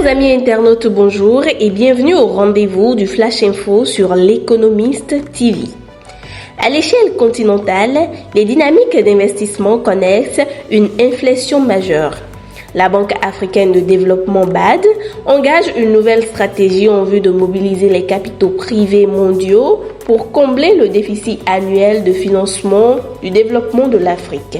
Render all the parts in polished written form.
Chers amis internautes, bonjour et bienvenue au rendez-vous du Flash Info sur l'Économiste TV. À l'échelle continentale, les dynamiques d'investissement connaissent une inflexion majeure. La Banque africaine de développement BAD engage une nouvelle stratégie en vue de mobiliser les capitaux privés mondiaux pour combler le déficit annuel de financement du développement de l'Afrique,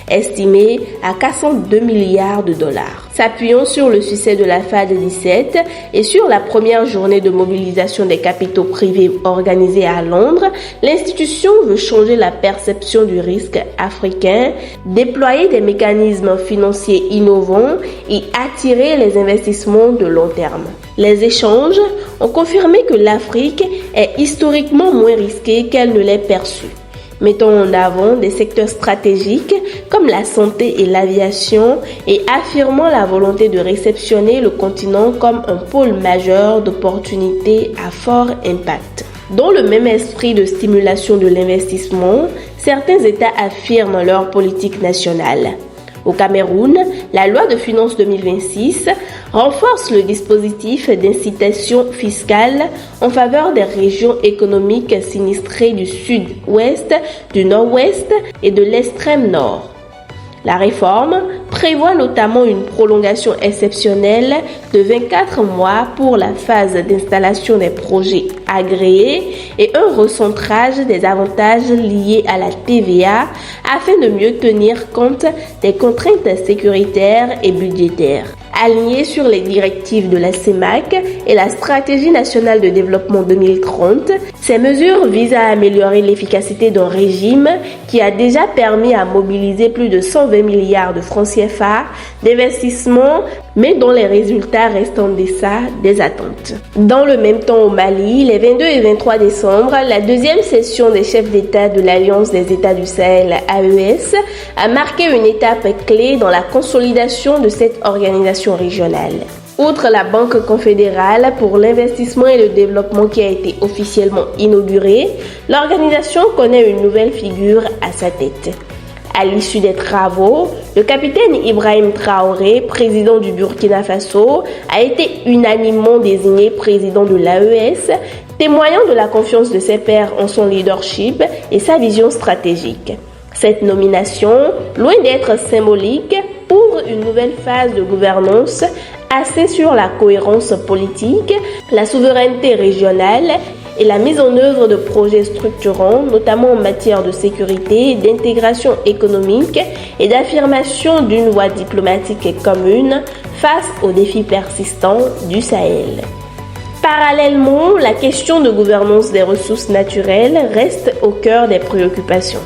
estimé à 402 milliards de dollars. S'appuyant sur le succès de la FAD 17 et sur la première journée de mobilisation des capitaux privés organisée à Londres, l'institution veut changer la perception du risque africain, déployer des mécanismes financiers innovants et attirer les investissements de long terme. Les échanges ont confirmé que l'Afrique est historiquement moins risquée qu'elle ne l'est perçue, mettant en avant des secteurs stratégiques comme la santé et l'aviation et affirmant la volonté de réceptionner le continent comme un pôle majeur d'opportunités à fort impact. Dans le même esprit de stimulation de l'investissement, certains États affirment leur politique nationale. Au Cameroun, la loi de finances 2026 renforce le dispositif d'incitation fiscale en faveur des régions économiques sinistrées du sud-ouest, du nord-ouest et de l'extrême nord. La réforme prévoit notamment une prolongation exceptionnelle de 24 mois pour la phase d'installation des projets agréés et un recentrage des avantages liés à la TVA afin de mieux tenir compte des contraintes sécuritaires et budgétaires. Alignées sur les directives de la CEMAC et la Stratégie nationale de développement 2030, ces mesures visent à améliorer l'efficacité d'un régime qui a déjà permis à mobiliser plus de 120 milliards de francs CFA d'investissement, mais dont les résultats restent en deçà des attentes. Dans le même temps au Mali, les 22 et 23 décembre, la deuxième session des chefs d'État de l'Alliance des États du Sahel AES a marqué une étape clé dans la consolidation de cette organisation régionale. Outre la Banque confédérale pour l'investissement et le développement qui a été officiellement inaugurée, l'organisation connaît une nouvelle figure à sa tête. À l'issue des travaux, le capitaine Ibrahim Traoré, président du Burkina Faso, a été unanimement désigné président de l'AES, témoignant de la confiance de ses pairs en son leadership et sa vision stratégique. Cette nomination, loin d'être symbolique, ouvre une nouvelle phase de gouvernance axée sur la cohérence politique, la souveraineté régionale et la mise en œuvre de projets structurants, notamment en matière de sécurité, d'intégration économique et d'affirmation d'une voie diplomatique commune face aux défis persistants du Sahel. Parallèlement, la question de gouvernance des ressources naturelles reste au cœur des préoccupations.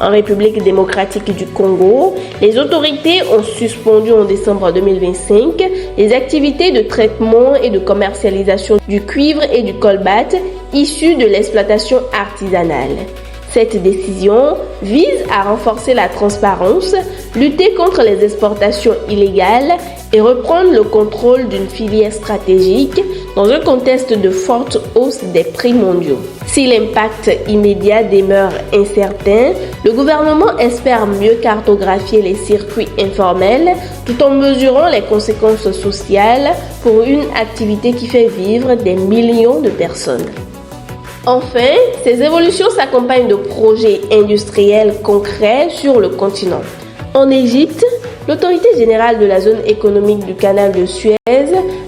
En République démocratique du Congo, les autorités ont suspendu en décembre 2025 les activités de traitement et de commercialisation du cuivre et du colbart issus de l'exploitation artisanale. Cette décision vise à renforcer la transparence, lutter contre les exportations illégales et reprendre le contrôle d'une filière stratégique dans un contexte de forte hausse des prix mondiaux. Si l'impact immédiat demeure incertain, le gouvernement espère mieux cartographier les circuits informels tout en mesurant les conséquences sociales pour une activité qui fait vivre des millions de personnes. Enfin, ces évolutions s'accompagnent de projets industriels concrets sur le continent. En Égypte, l'autorité générale de la zone économique du canal de Suez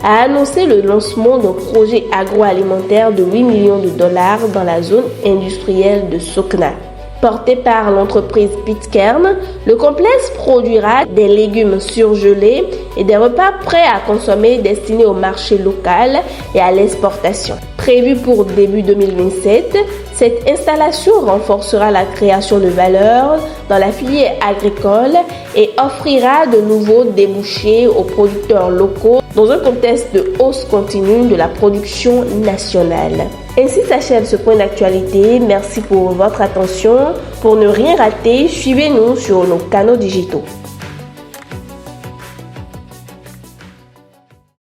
a annoncé le lancement d'un projet agroalimentaire de 8 millions de dollars dans la zone industrielle de Sokna. Porté par l'entreprise Pitcairn, le complexe produira des légumes surgelés et des repas prêts à consommer destinés au marché local et à l'exportation. Prévue pour début 2027, cette installation renforcera la création de valeur dans la filière agricole et offrira de nouveaux débouchés aux producteurs locaux dans un contexte de hausse continue de la production nationale. Ainsi s'achève ce point d'actualité. Merci pour votre attention. Pour ne rien rater, suivez-nous sur nos canaux digitaux.